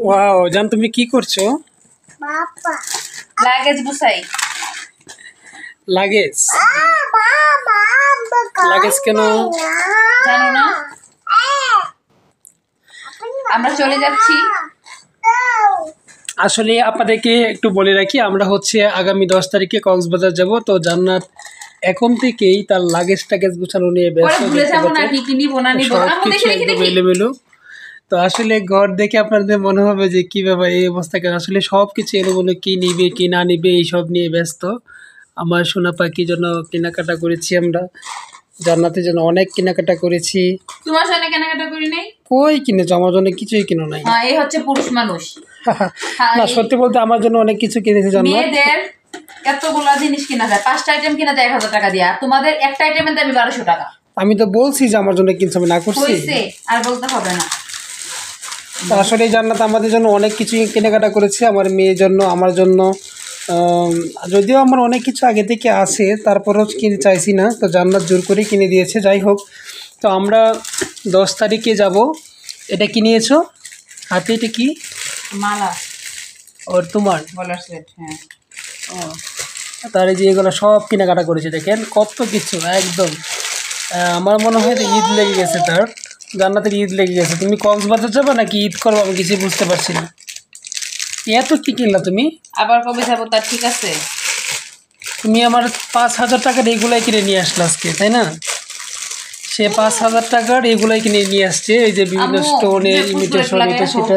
Wow জান তুমি কি করছো? লাগেজ গুছাই। লাগেজ লাগেজ কেন জানো না? আমরা চলে যাচ্ছি। আসলে আপনাদেরকে একটু বলে রাখি, আমরা হচ্ছে আগামী 10 তারিখে কক্সবাজার যাব। তো জান্নাত এখন থেকেই তার লাগেজ টাগেজ গুছানো নিয়ে ব্যস্ত। তো আসলে ঘর দেখে আপনাদের মনে হবে যে কি ব্যাপার এই অবস্থা কেন, আসলে সব কিছু এলোমেলো, কি নিবে কি না নিবে এইসব নিয়ে ব্যস্ত। আমার সোনা পাখির জন্য কেনাকাটা করেছি, আমরা জান্নাতের জন্য অনেক কেনাকাটা করেছি। তোমার জন্য কেনাকাটা করি নাই? কই কিনেছো? আমার জন্য কিছুই কিনো নাই। এই হচ্ছে পুরুষ মানুষ। না সত্যি বলতে আমার জন্য অনেক কিছু কিনেছে জান্নাত। মেয়েদের এতগুলা জিনিস কিনা যায়, 5টা আইটেম কিনা যায় 1000 টাকা দিয়ে, আর তোমাদের একটা আইটেমের দাম 1200 টাকা। আমি তো বলছি যে আমার জন্য কিনছে, আমি না করছি? আর বলতে হবে না। আসলে জান্নাত আমাদের জন্য অনেক কিছু কেনাকাটা করেছে, আমার মেয়ের জন্য, আমার জন্য। যদিও আমার অনেক কিছু আগে থেকে আছে, তারপরেও কিনে চাইছি না, তো জান্নাত জোর করে কিনে দিয়েছে। যাই হোক, তো আমরা 10 তারিখে যাব। এটা কি নিয়েছো হাতে? এটা কি? মালা। ওর তোমার গলার সেট। হ্যাঁ। ও তার এই যে এগুলো সব কেনাকাটা করেছে, দেখেন কত কিছু একদম। আমার মনে হয় যে ঈদ লেগে গেছে, তার জান্নাতের ঈদ লেগে গেছে। তুমি কক্সবাজার যাবে নাকি ঈদ করবো আমি কিছুই বুঝতে পারছি না। এত কি কিনলা তুমি? আবার কবে যাবো তার ঠিক আছে? তুমি আমার 5000 টাকার এগুলাই কিনে নিয়ে আসলে আজকে, তাই না? সে 5000 টাকার এগুলাই কিনে নিয়ে আসছে, এই যে বিভিন্ন স্টোনের ইমিটেশন, এটা সেটা।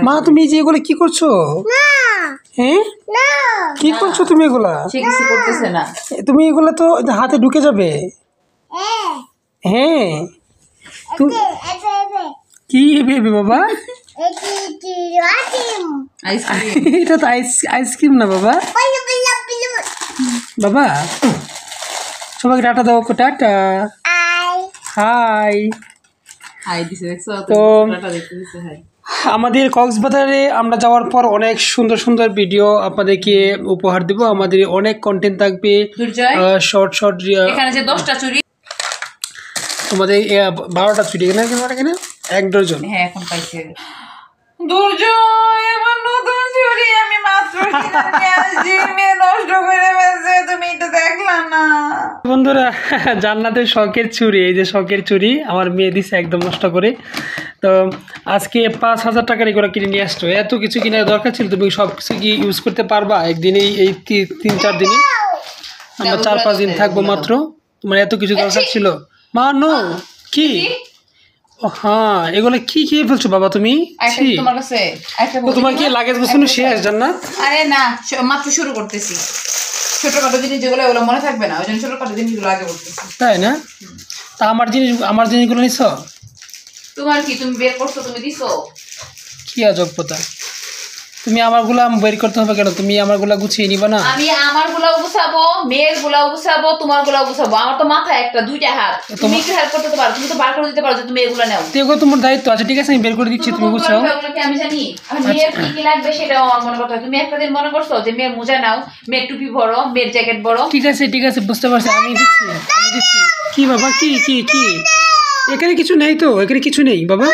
মা তুমি এই যে এগুলো কি করছো? হ্যাঁ কি করছো তুমি এগুলা? কিছু করতেছে না। তুমি এগুলো তো হাতে ঢুকে যাবে। হ্যাঁ কি ভেবে বাবা? এটা তো আইসক্রিম না বাবা। বাবা সবাইকে টাটা দাও। Tata hi. তো আমাদের কক্সবাজারে আমরা যাওয়ার পর অনেক সুন্দর সুন্দর ভিডিও আপনাদেরকে উপহার দেব। আমাদের অনেক কন্টেন্ট থাকবে, শর্ট এখানে যে 10টা চুড়ি, তোমাদের 12টা চুড়ি এখানে 1 ডজন। হ্যাঁ এখন পাইছে। দুর্জয় আমার নতুন চুড়ি আমি মাত্র কিনে নিয়ে আসছি, মেয়ে নষ্ট করে ফেলছে, তুমি এটা দেখলা না? বন্ধুরা জান্নাতের শখের চুড়ি, এই যে শখের চুড়ি আমার মেয়ে দিছে একদম নষ্ট করে। তো আজকে 5000 টাকার এগুলো কিনে নিয়ে আসছো। এত কিছু কেনার দরকার ছিল? তুমি সব কিছু কি ইউজ করতে পারবা একদিনেই? এই 3-4 দিনে আমরা 4-5 দিন থাকবো মাত্র। তোমার এত কিছু দরকার ছিল? মা নো কি? হ্যাঁ এগুলো কি খেয়ে ফেলছো বাবা তুমি? তোমার কাছে তোমার কি লাগেজ গোছানো শেষ জান্নাত? আরে না, মাত্র শুরু করতেছি। ছোটখাটো জিনিস যেগুলো ওগুলো মনে থাকবে না, ওই জন্য ছোটখাটো জিনিসগুলো আগে করতেছি। তাই না? তা আমার জিনিসগুলো নিছো? তোমার কি? তুমি বের করছো, তুমি দিছো? কি আজবতা! তুমি আমারগুলা বের করতে হবে কেন? তুমি আমারগুলা গুছিয়ে নিবা না? আমি আমারগুলাও গুছাবো, মেয়ের গুলাও গুছাবো, তোমার গুলাও গুছাবো। আমার তো মাথা একটা, 2টা হাত। তুমি একটু হেল্প করতে পারো, তুমি তো বার করে দিতে পারো যে তুমি এগুলা নাও। এগুলো তোমার দায়িত্ব আছে, ঠিক আছে আমি বের করে দিচ্ছি, তুমি গুছাও। আমি জানি মেয়ের কি কি লাগবে সেটাও আমার মনে করতে হয়। তুমি একটা দিন মনে করছো যে মেয়ের মোজা নাও, মেয়ের টুপি বড়, মেয়ের জ্যাকেট বড়। ঠিক আছে বুঝতে পারছি, আমি দিচ্ছি। কি বাবা কি এখানে কিছু নেই তো? এখানে কিছু নেই বাবা।